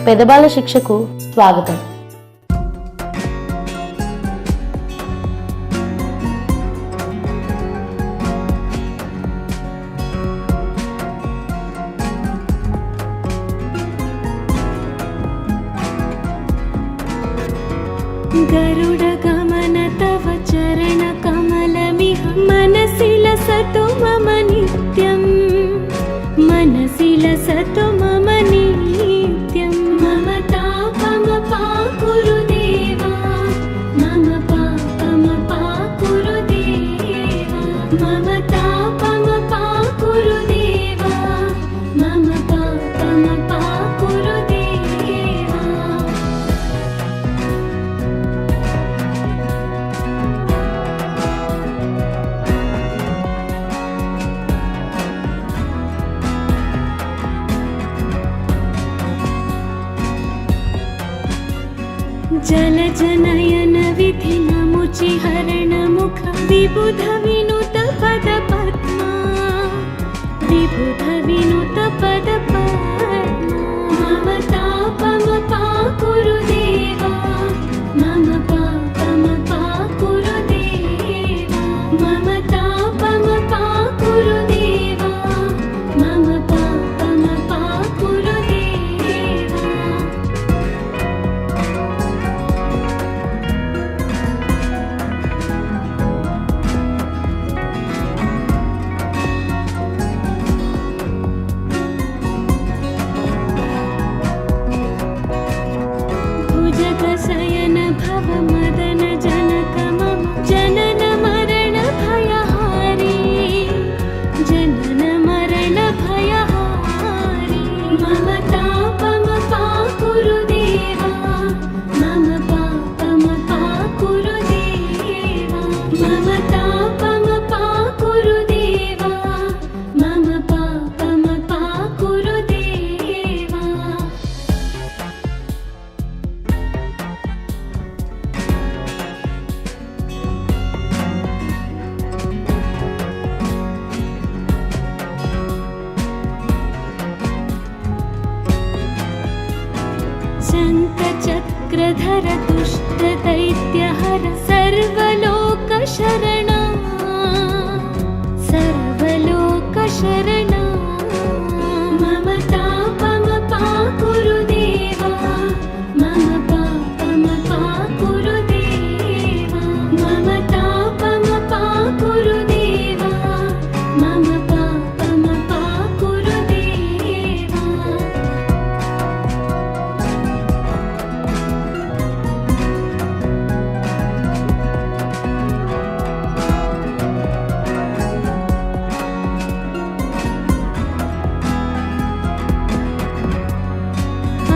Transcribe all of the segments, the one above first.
పెదబాల శిక్షకు స్వాగతం. गरुड गमन तव चरण कमलमिह मनसि लसतु मम नित्यं, मनसि लसतु मम नित्यं. मम तापमपाकुरु देवा, मम पापमपाकुरु देवा, मम तापमपाकुरु देवा, मम पापमपाकुरु देवा. जल जनयन विधि नमुचि हरण मुख विबुध विनुत पद पद्मा, विबुध विनुत पद पद्मा. मम तापमपाकुरु देवा, मम पापमपाकुरु देवा, मम तापमपाकुरु देवा, मम पापमपाकुरु देवा. भुजगशयन भव मदन जनक मम जनन मरण भयहारी, जनन मरण भयहारी. मम तापमपाकुरु देवा, मम पापमपाकुरु देवा, मम तापमपाकुरु देवा, मम पापमपाकुरु देवा. शङ्खचक्रधर दुष्ट दैत्यहर सर्वलोकशरणा, सर्वलोकशरणा. मम तापमपाकुरु देवा, मम पापमपाकुरु देवा, मम तापमपाकुरु देवा, मम पापमपाकुरु देवा.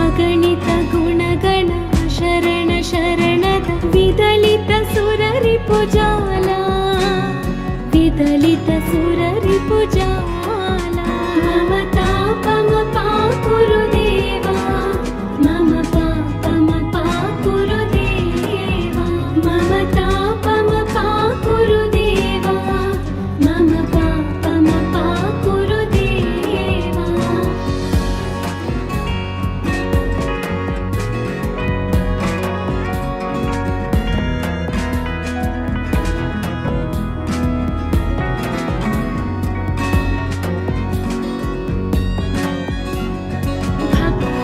अगणित गुणगण शरण शरणद विदलित सुररिपुजाला, विदलित सुररिपुजाला. मम तापमपाकुरु देवा, मम पापमपाकुरु देवा, मम तापमपाकुरु देवा, मम पापमपाकुरु देवा.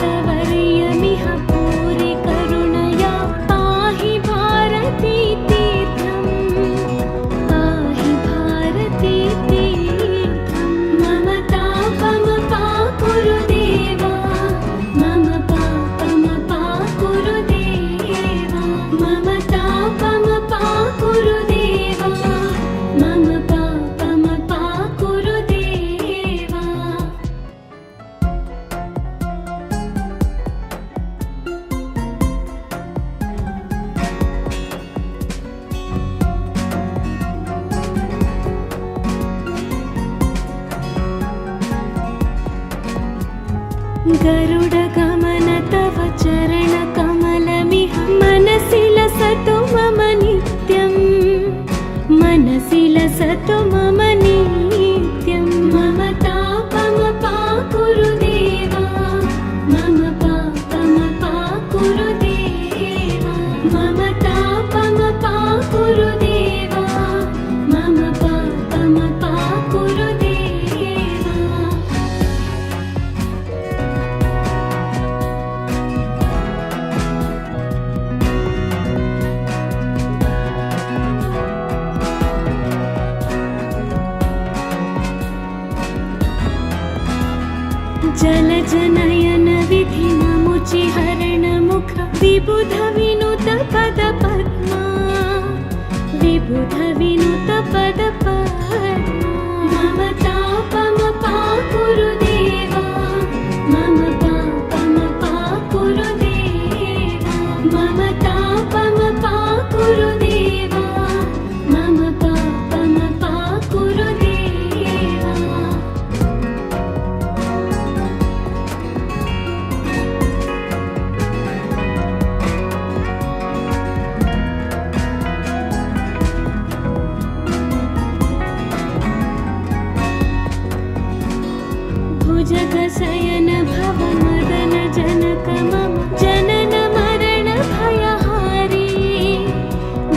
भक्तवर्यमिह पूरि करुणया पाहि भारती तीर्थं, पाहि भारती तीर्थं. मम तापमपाकुरु देवा, मम पापमपाकुरु देवा, मम तापमपाकुरु देवा, मम पापमपाकुरु देवा. गरुड गमन तव चरण कमलमिह मनसि लसतु मम नित्यं, मनसि लसतु मम नित्यं. मम तापमपाकुरु देवा, मम पापम जलजनयन विधिनमुचि हरणमुख विबुध विनुत पद पद्मा विबुध विनुत पद पद्मा मम तापम पाकुरु देवा मम पापम पाकुरु देवा मम तापम पाकुरु देवा मम पापम पाकुरु देवा भुजगशयन भव मदन जनक मम जनन मरण भयहारी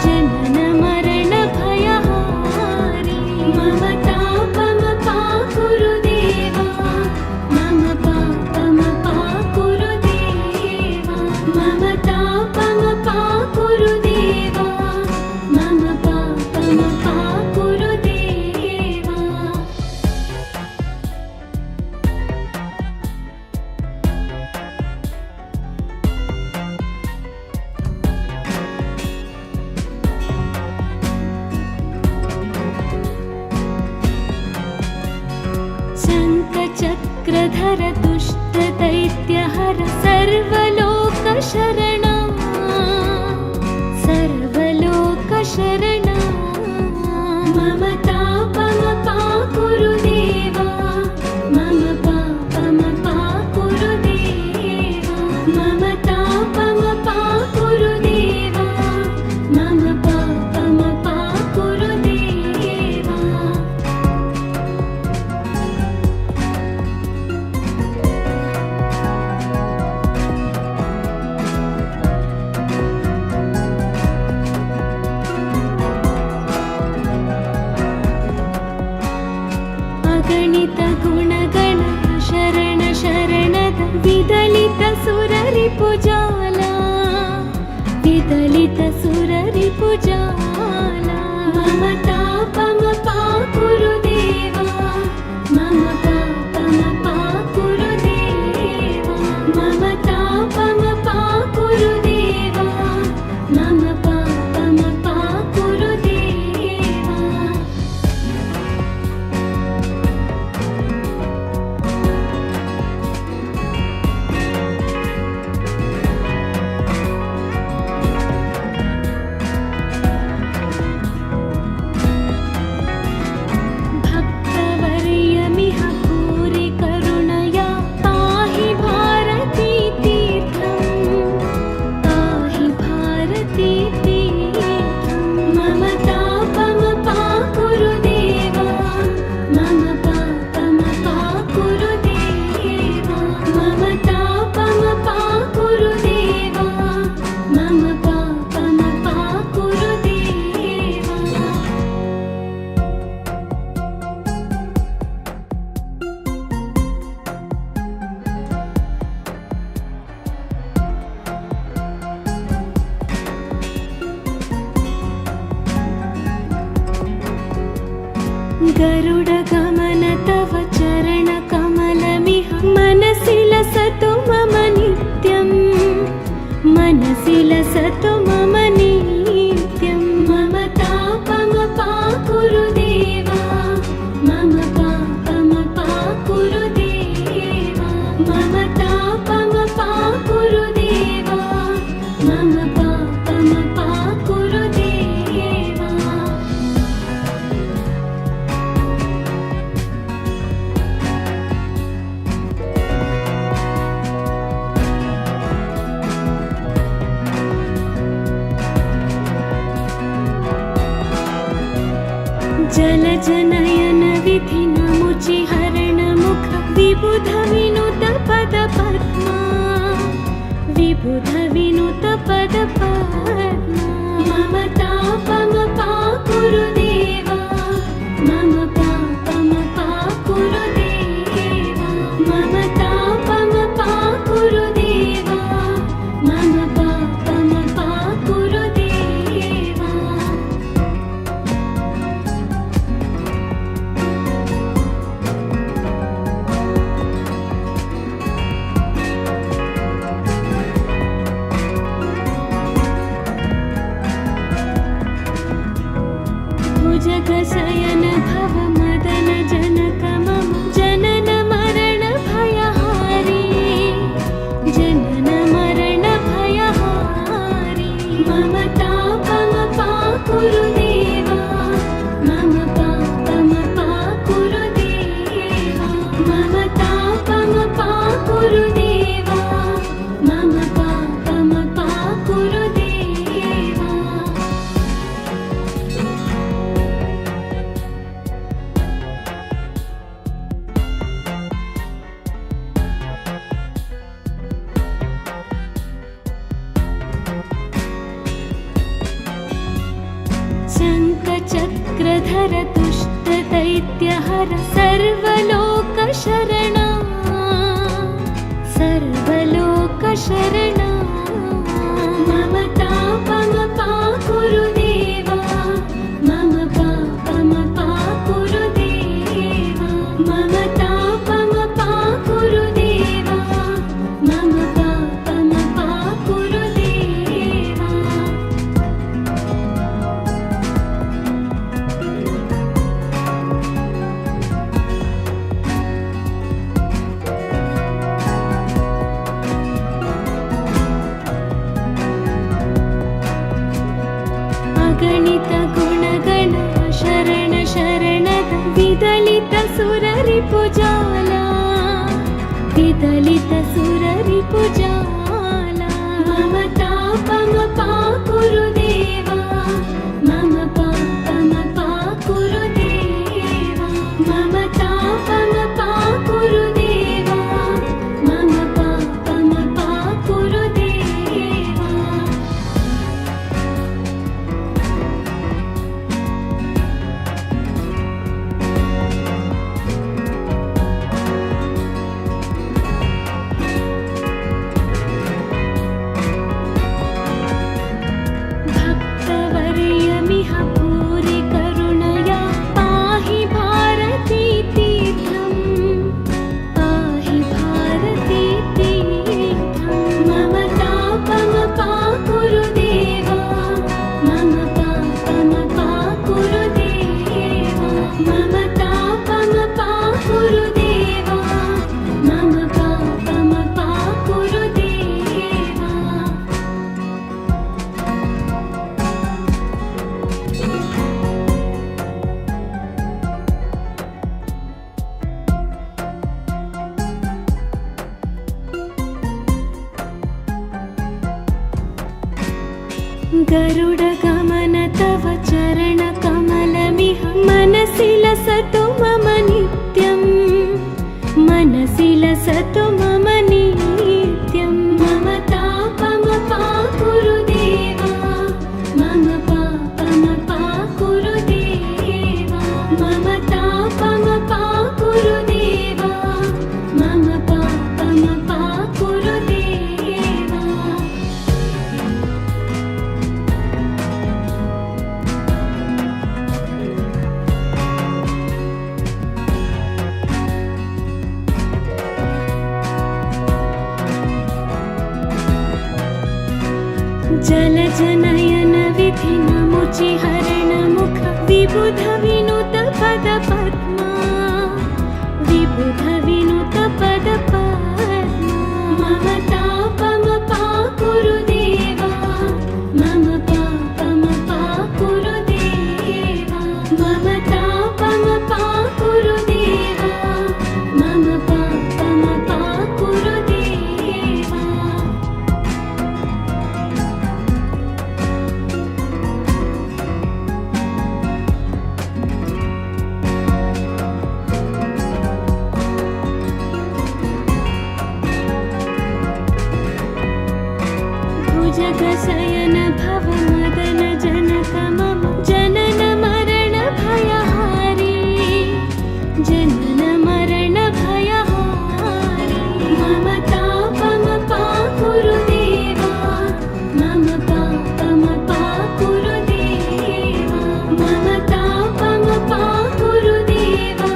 जनन मरण भयहारी मम तापम पाकुरु देवा मम पापम पाकुरु देवा मम तापम पाकुरु देवा मम पापम पाकुरु देवा शङ्खचक्रधर दुष्ट दैत्यहर सर्वलोकशरणा सर्वलोकशरणा मम तापम पाकुरु देवा मम पापम पाकुरु देवा मम तापम पाकुरु देवा मम पापम पाकुरु देवा अगणित गुणगण शरण शरणद विदलित सुररिपुजाला विदलित सुररिपुजाला मम तापम पाकुरु देवा मम पापम पाकुरु देवा मम तापम पाकुरु देवा मम पापम पाकुरु देवा भक्तवर्यमिह भूरि करुणया पाहि भारती तीर्थं पाहि भारती तीर्थं मम तापम पाकुरु देवा मम पापम पाकुरु देवा मम तापम पाकुरु देवा मम पापम पाकुरु देवा गरुड गमन तव चरण कमलमिह मनसि लसतु मम नित्यं मनसि लसतु मम नित्यं मम तापम पाकुरु देवा मम पापम पाकुरु देवा मम तापम पाकुरु देवा मम पापम पाकुरु देवा जलजनयन विधिनमुचि हरणमुख विबुध विनुत पद पद्मा विबुध विनुत पद पद्मा मम तापम पाकुरु देवा मम पापम पाकुरु देवा मम तापम पाकुरु देवा मम पापम पाकुरु देवा शङ्खचक्रधर दुष्टदैत्यहर सर्वलोकशरणा सर्वलोकशरणा मम तापमपाकुरु देवा मम पापमपाकुरु देवा मम तापमपाकुरु देवा मम पापमपाकुरु देवा अगणित गुणगण शरण शरणद विदलित सुररिपुजाला विदलित सुररिपुजाला मम तापमपाकुरु देवा मम पापमपाकुरु देवा मम तापमपाकुरु देवा मम पापमपाकुरु देवा भक्तवर्यमिह भूरि करुणया पाहि भारती तीर्थं पाहि भारती तीर्थं मम तापमपाकुरु देवा मम पापमपाकुरु देवा मम तापमपाकुरु देवा मम पापमपाकुरु देवा गरुडगमन तव चरणकमलमिह मनसि लसतु मम नित्यं मनसि लसतु मम नित्यं मम तापमपाकुरु देवा मम पापमपाकुरु देवा मम तापमपाकुरु देवा मम पापमपाकुरु देवा जलजनयन विधिनमुचि हरणमुख विबुध विनुत पद पद्मा विबुध विनुत पद पद्मा मम तापमपाकुरु देवा मम पापमपाकुरु देवा मम तापमपाकुरु देवा मम पापमपाकुरु देवा भुजगशयन भव मदन जनक मम जनन मरण भयहारी जनन मरण भयहारी मम तापमपाकुरु देवा मम पापमपाकुरु देवा मम तापमपाकुरु देवा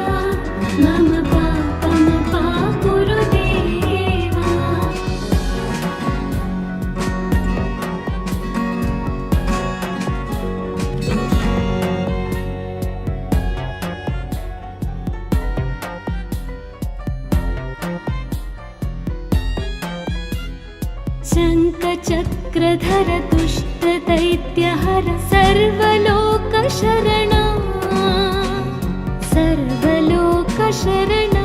मम पापमपाकुरु देवा शङ्खचक्रधर दुष्टदैत्यहर सर्वलोकशरणा सर्वलोकशरणा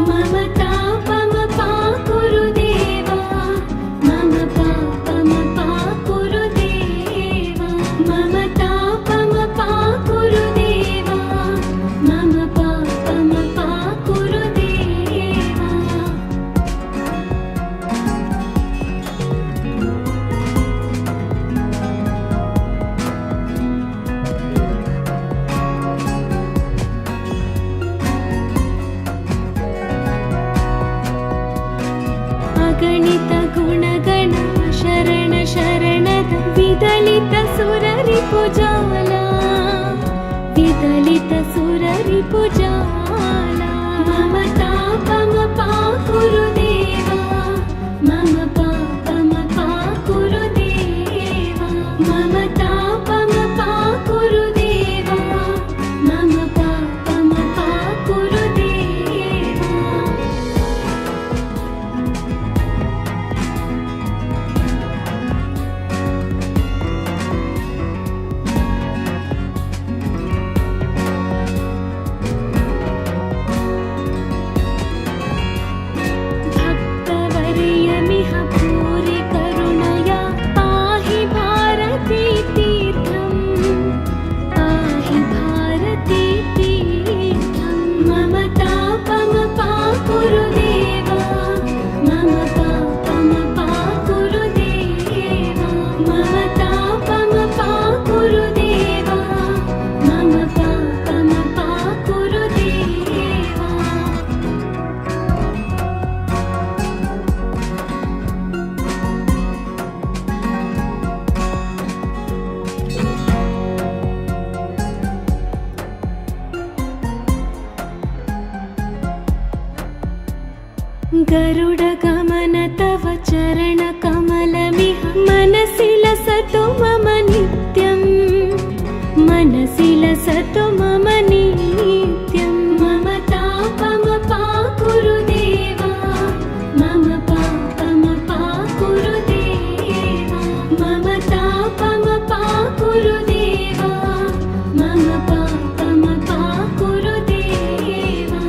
मम तापमपाकुरु देवा मम पापमपाकुरु देवा मम तापमपाकुरु देवा मम पापमपाकुरु देवा ಅಗಣಿತ ಗುಣಗಣ ಶರಣ ಶರಣದ ವಿದಲಿತ ಸುರರಿಪು ಜಾಲ ವಿದಲಿತ ಸುರರಿಪು ಜಾಲ ಮಮ ತಾಪಮ ಪಾಕುರು ದೇವ ಮಮ ಪಾಪಮ ಪಾಕುರು ದೇವ ಮಮ ತಾಪಮ ಪಾಕುರು ದೇವ ಮಮ ಪಾಪಮ ಪಾಕುರು ದೇವ भक्तवर्यमिह भूरि करुणया पाहि भारती तीर्थं पाहि भारती तीर्थं मम तापम पाकुरु देवा मम पापम पाकुरु देवा मम तापम पाकुरु देवा मम पापम पाकुरु देवा गरुडगमन तव चरणकमलमिह मनसि लसतु मम नित्यं मनसि लसतु मम नित्यं मम तापम पाकुरु देवा मम पापम पाकुरु देवा मम तापम पाकुरु देवा मम पापम पाकुरु देवा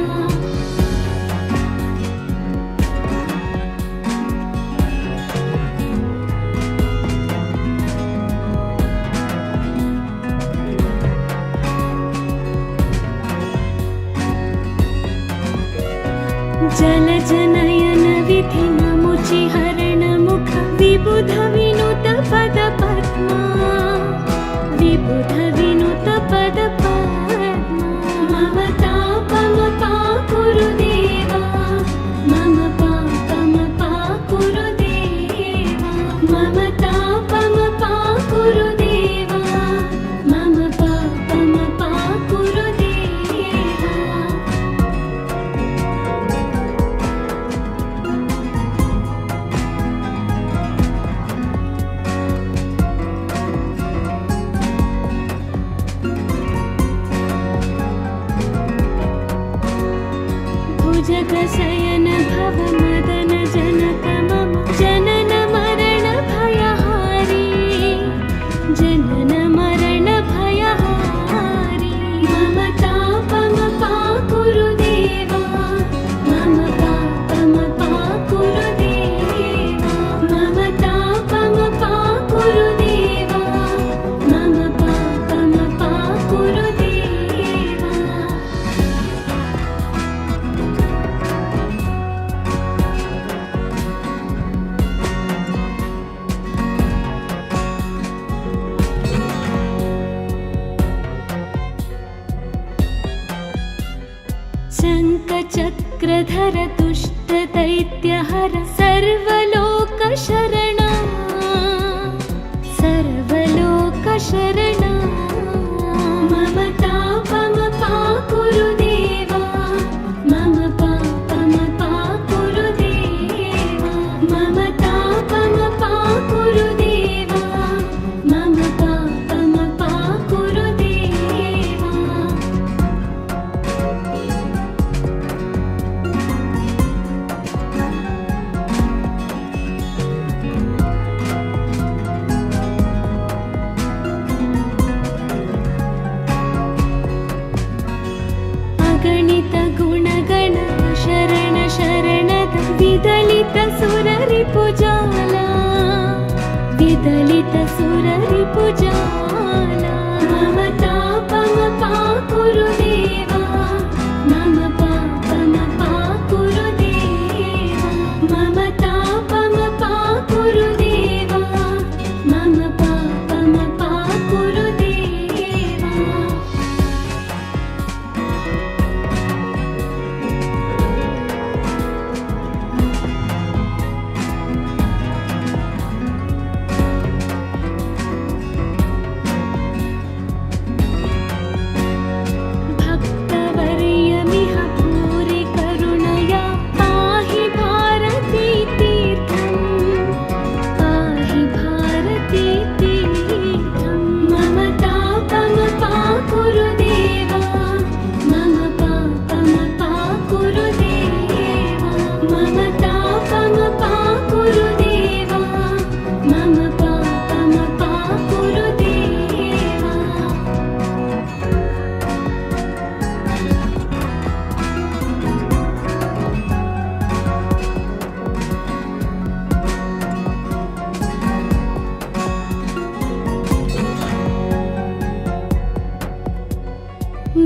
जलजनयन विधि नमुचि हरण मुख विबुध विनुत पद पद्मा विबुध विनुत पद पद्मा मम तापम पाकुरु देवा मम पापम पाकुरु देवा मम तापम पाकुरु देवा मम पापम पाकुरु देवा भुजगशयन भव मदन जनक मम जनन मरण भयहारी जनन मरण भयहारी मम तापम पाकुरु देवा मम पापम पाकुरु देवा मम तापम पाकुरु देवा मम पापम पाकुरु देवा शङ्खचक्रधर दुष्ट दैत्यहर सर्वलोकशरणा सर्वलोकशरणा मम तापम पाकुरु देवा मम पापम पाकुरु देवा मम तापम पाकुरु देवा मम पापम पाकुरु देवा अगणित गुणगण शरण शरणद विदलित सुररिपु जाल विदलित सुररिपु जाल मम तापम पाकुरु देवा मम पापम पाकुरु देवा मम तापम पाकुरु देवा मम पापम पाकुरु देवा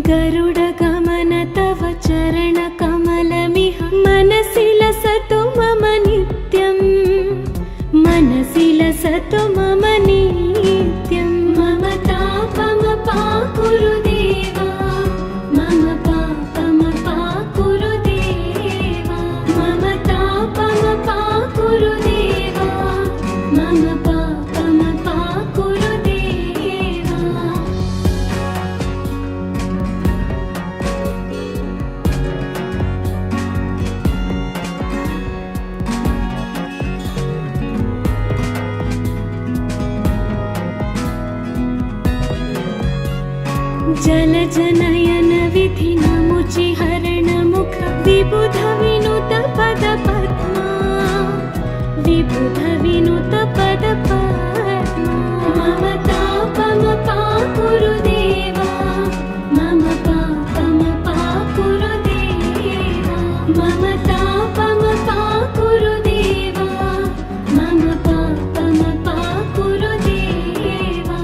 गरुडगमन तव चरणकमलमिह मनसि लसतु मम नित्यं मनसि लसतु मम नित्यं मम तापमपाकुरु देवा मम पापमपाकुरु देवा मम तापमपाकुरु देवा मम पापमपाकुरु देवा जलजनयन विधि नमुचि हरण मुख विबुध विनुत पद पद्मा विबुध विनुत पद पद्मा मम तापमपाकुरु देवा मम पापमपाकुरु देवा मम तापमपाकुरु देवा मम पापमपाकुरु देवा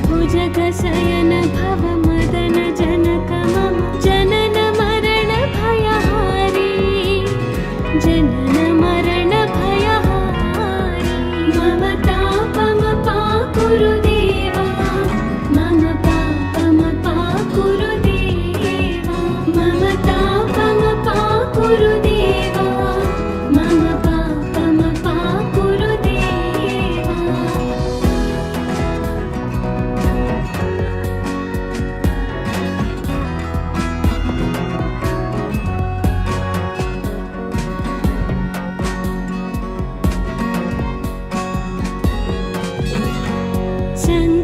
भुजगशयन भव मदन जनक मम जनन मरण भयहारी जनन मरण भयहारी मम तापमपाकुरु देवा मम पापमपाकुरु देवा मम तापमपाकुरु देवा मम पापमपाकुरु देवा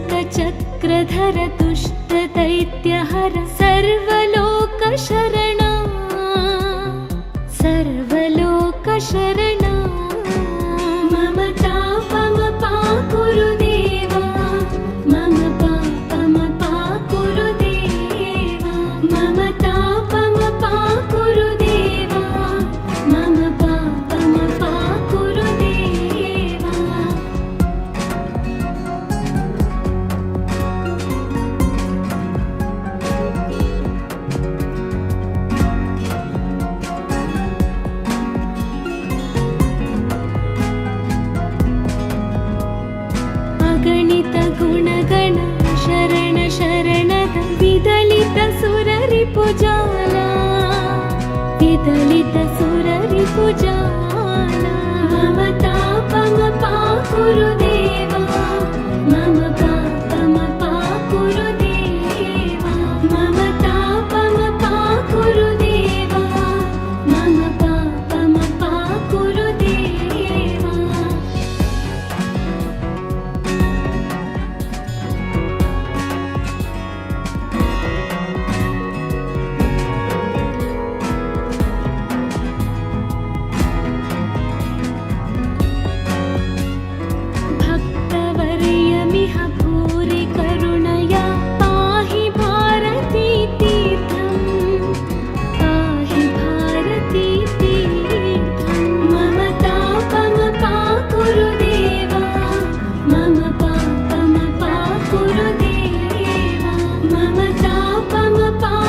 शङ्खचक्रधर दुष्ट दैत्यहर सर्वलोकशरणा सर्वलोकशरणा मम तापमपाकुरु देवा मम पापमपाकुरु देवा मम तापमपाकुरु देवा मम पापमपाकुरु देवा अगणित गुणगण शरण शरणद विदलित सुररिपुजाला विदलित सुररिपुजाला मम तापमपाकुरु देवा मम पापमपाकुरु देवा मम तापमपाकुरु देवा मम पापमपाकुरु देवा भक्तवर्यमिह भूरि करुणया पाहि भारती तीर्थं पाहि भारती तीर्थं मम तापमपाकुरु देवा मम पापमपाकुरु देवा मम तापमपाकुरु